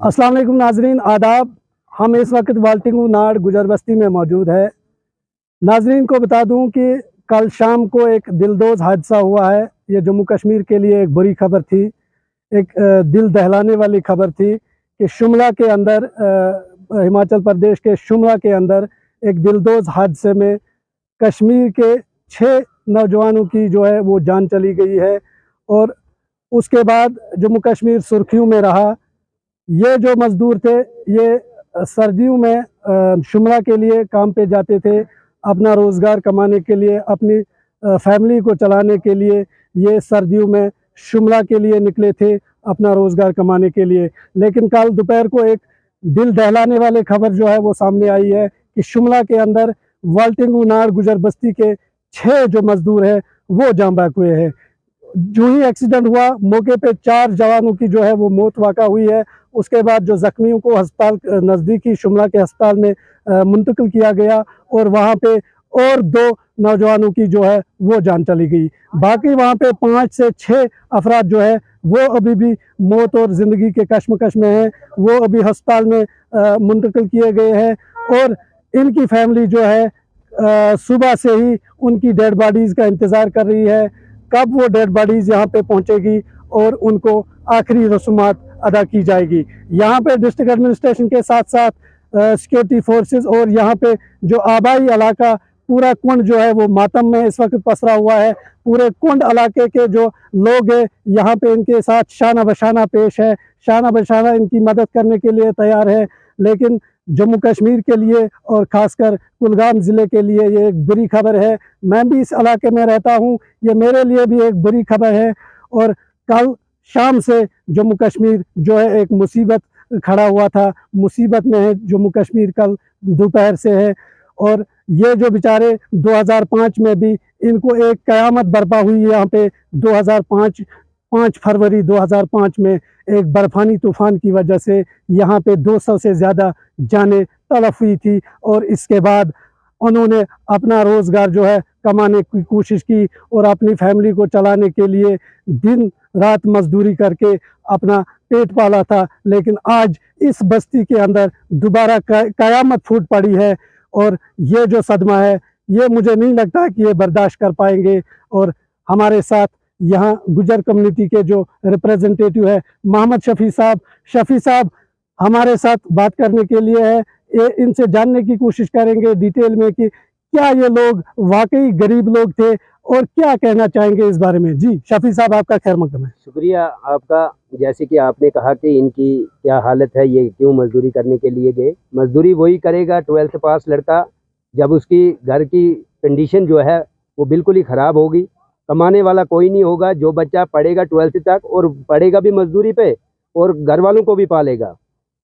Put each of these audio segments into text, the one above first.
अस्सलाम वालेकुम नाजरीन, आदाब। हम इस वक्त वाल्टिंगू नाड़ गुजर बस्ती में मौजूद है। नाजरीन को बता दूं कि कल शाम को एक दिलदोज हादसा हुआ है। ये जम्मू कश्मीर के लिए एक बुरी खबर थी, एक दिल दहलाने वाली खबर थी कि शिमला के अंदर हिमाचल प्रदेश के शिमला के अंदर एक दिलदोज हादसे में कश्मीर के 6 नौजवानों की जो है वो जान चली गई है। और उसके बाद जम्मू कश्मीर सुर्खियों में रहा। ये जो मज़दूर थे ये सर्दियों में शिमला के लिए काम पे जाते थे, अपना रोज़गार कमाने के लिए, अपनी फैमिली को चलाने के लिए ये सर्दियों में शिमला के लिए निकले थे, अपना रोज़गार कमाने के लिए। लेकिन कल दोपहर को एक दिल दहलाने वाली खबर जो है वो सामने आई है कि शिमला के अंदर वाल्टिंगू नाड़ गुजर बस्ती के 6 जो मज़दूर हैं वो जाँ बहक हुए हैं। जो ही एक्सीडेंट हुआ मौके पे 4 जवानों की जो है वो मौत वाक़ा हुई है। उसके बाद जो ज़ख्मियों को अस्पताल नज़दीकी शिमला के अस्पताल में मुंतकिल किया गया और वहाँ पे और 2 नौजवानों की जो है वो जान चली गई। बाकी वहाँ पे 5 से 6 अफराद जो है वो अभी भी मौत और ज़िंदगी के कश्मकश में हैं। वो अभी अस्पताल में मुंतकिल किए गए हैं और इनकी फैमिली जो है सुबह से ही उनकी डेड बॉडीज़ का इंतज़ार कर रही है, कब वो डेड बॉडीज़ यहाँ पे पहुँचेगी और उनको आखिरी रसूमात अदा की जाएगी। यहाँ पे डिस्ट्रिक्ट एडमिनिस्ट्रेशन के साथ साथ सिक्योरिटी फोर्सेस और यहाँ पे जो आबाई इलाका पूरा कुंड जो है वो मातम में इस वक्त पसरा हुआ है। पूरे कुंड इलाके के जो लोग हैं यहाँ पे इनके साथ शाना बशाना पेश है, शाना बशाना इनकी मदद करने के लिए तैयार है। लेकिन जम्मू कश्मीर के लिए और ख़ासकर कुलगाम ज़िले के लिए ये एक बुरी खबर है। मैं भी इस इलाके में रहता हूँ, ये मेरे लिए भी एक बुरी खबर है। और कल शाम से जम्मू कश्मीर जो है एक मुसीबत खड़ा हुआ था, मुसीबत में है जम्मू कश्मीर कल दोपहर से है। और ये जो बेचारे 2005 में भी इनको एक क़यामत बर्पा हुई यहाँ पे 5 फरवरी 2005 में एक बर्फानी तूफ़ान की वजह से यहाँ पे 200 से ज़्यादा जानें तलफ हुई थी। और इसके बाद उन्होंने अपना रोज़गार जो है कमाने की कोशिश की और अपनी फैमिली को चलाने के लिए दिन रात मजदूरी करके अपना पेट पाला था। लेकिन आज इस बस्ती के अंदर दोबारा क़यामत फूट पड़ी है और ये जो सदमा है ये मुझे नहीं लगता कि ये बर्दाश्त कर पाएंगे। और हमारे साथ यहाँ गुजर कम्युनिटी के जो रिप्रेजेंटेटिव है मोहम्मद शफ़ी साहब हमारे साथ बात करने के लिए है। इनसे जानने की कोशिश करेंगे डिटेल में कि क्या ये लोग वाकई गरीब लोग थे और क्या कहना चाहेंगे इस बारे में। जी शफ़ी साहब, आपका खैर मकदम है। शुक्रिया आपका। जैसे कि आपने कहा कि इनकी क्या हालत है, ये क्यों मजदूरी करने के लिए गए। मजदूरी वही करेगा 12th पास लड़का जब उसकी घर की कंडीशन जो है वो बिल्कुल ही ख़राब होगी। कमाने वाला कोई नहीं होगा। जो बच्चा पढ़ेगा 12th तक और पढ़ेगा भी मजदूरी पे और घर वालों को भी पालेगा।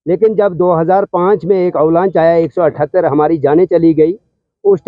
लेकिन जब 2005 में एक अवलांच आया, 178 हमारी जानें चली गई। उस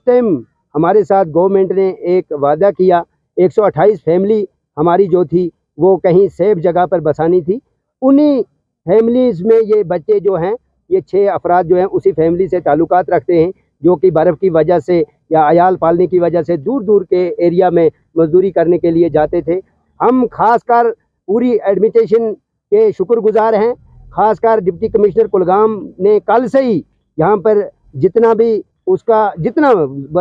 टाइम हमारे साथ गवर्नमेंट ने एक वादा किया, 128 फैमिली हमारी जो थी वो कहीं सेफ जगह पर बसानी थी। उन्हीं फैमिलीज़ में ये बच्चे जो हैं, ये 6 अफराद जो हैं उसी फैमिली से ताल्लुकात रखते हैं, जो कि बर्फ़ की वजह से या अयाल पालने की वजह से दूर दूर के एरिया में मजदूरी करने के लिए जाते थे। हम खासकर पूरी एडमिनिस्ट्रेशन के शुक्रगुजार हैं, खासकर डिप्टी कमिश्नर कुलगाम ने कल से ही यहाँ पर जितना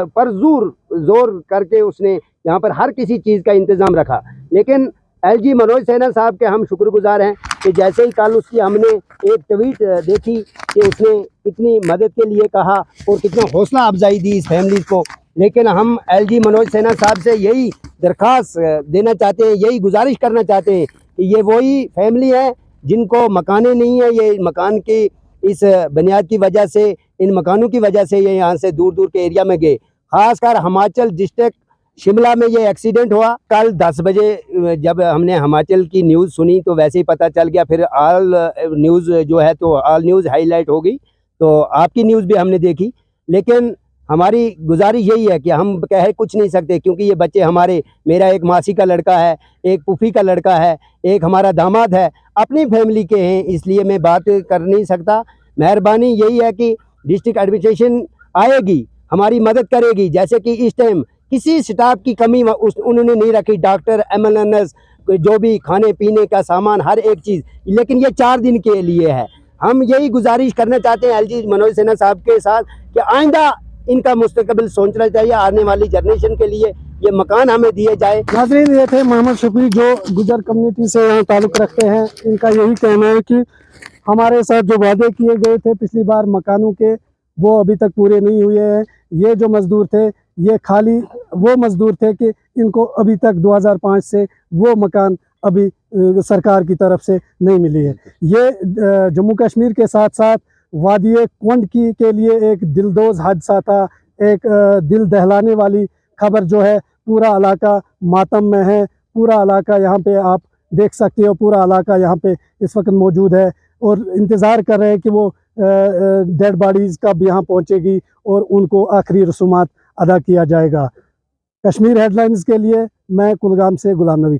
पर जोर करके उसने यहाँ पर हर किसी चीज़ का इंतज़ाम रखा। लेकिन LG मनोज सिन्हा साहब के हम शुक्रगुजार हैं कि जैसे ही कल उसकी हमने एक ट्वीट देखी कि उसने कितनी मदद के लिए कहा और कितना हौसला अफजाई दी इस फैमिली को। लेकिन हम LG मनोज सिन्हा साहब से यही दरख्वास्त देना चाहते हैं, यही गुजारिश करना चाहते हैं कि ये वही फैमिली है जिनको मकानें नहीं है। ये मकान की इस बुनियाद की वजह से, इन मकानों की वजह से ये यहाँ से दूर दूर के एरिया में गए। खासकर हिमाचल डिस्ट्रिक्ट शिमला में ये एक्सीडेंट हुआ। कल 10 बजे जब हमने हिमाचल की न्यूज़ सुनी तो वैसे ही पता चल गया। फिर ऑल न्यूज़ जो है तो ऑल न्यूज़ हाईलाइट हो गई, तो आपकी न्यूज़ भी हमने देखी। लेकिन हमारी गुजारिश यही है कि हम कह कुछ नहीं सकते, क्योंकि ये बच्चे मेरा एक मासी का लड़का है, एक पुफी का लड़का है, एक हमारा दामाद है, अपनी फैमिली के हैं, इसलिए मैं बात कर नहीं सकता। मेहरबानी यही है कि डिस्ट्रिक्ट एडमिनिस्ट्रेशन आएगी, हमारी मदद करेगी। जैसे कि इस टाइम किसी स्टाफ की कमी उन्होंने नहीं रखी। डॉक्टर, MLNS, जो भी खाने पीने का सामान, हर एक चीज़, लेकिन ये 4 दिन के लिए है। हम यही गुजारिश करना चाहते हैं एलजी मनोज सिन्हा साहब के साथ कि आइंदा इनका मुस्तकबिल सोचना चाहिए, आने वाली जनरेशन के लिए ये मकान हमें दिए जाए। नाज़रीन, ये थे मोहम्मद शफी जो गुजर कम्युनिटी से यहाँ ताल्लुक़ रखते हैं। इनका यही कहना है कि हमारे साथ जो वादे किए गए थे पिछली बार मकानों के, वो अभी तक पूरे नहीं हुए हैं। ये जो मज़दूर थे, ये खाली वो मज़दूर थे कि इनको अभी तक 2005 से वो मकान अभी सरकार की तरफ से नहीं मिली है। ये जम्मू कश्मीर के साथ साथ वादी कुंड की के लिए एक दिलदोज़ हादसा था, एक दिल दहलाने वाली खबर जो है। पूरा इलाका मातम में है, पूरा इलाका यहाँ पे आप देख सकते हो, पूरा इलाका यहाँ पे इस वक्त मौजूद है और इंतज़ार कर रहे हैं कि वो डेड बॉडीज़ कब यहाँ पहुँचेगी और उनको आखिरी रसूमात अदा किया जाएगा। कश्मीर हेडलाइंस के लिए मैं कुलगाम से गुलाम नबी।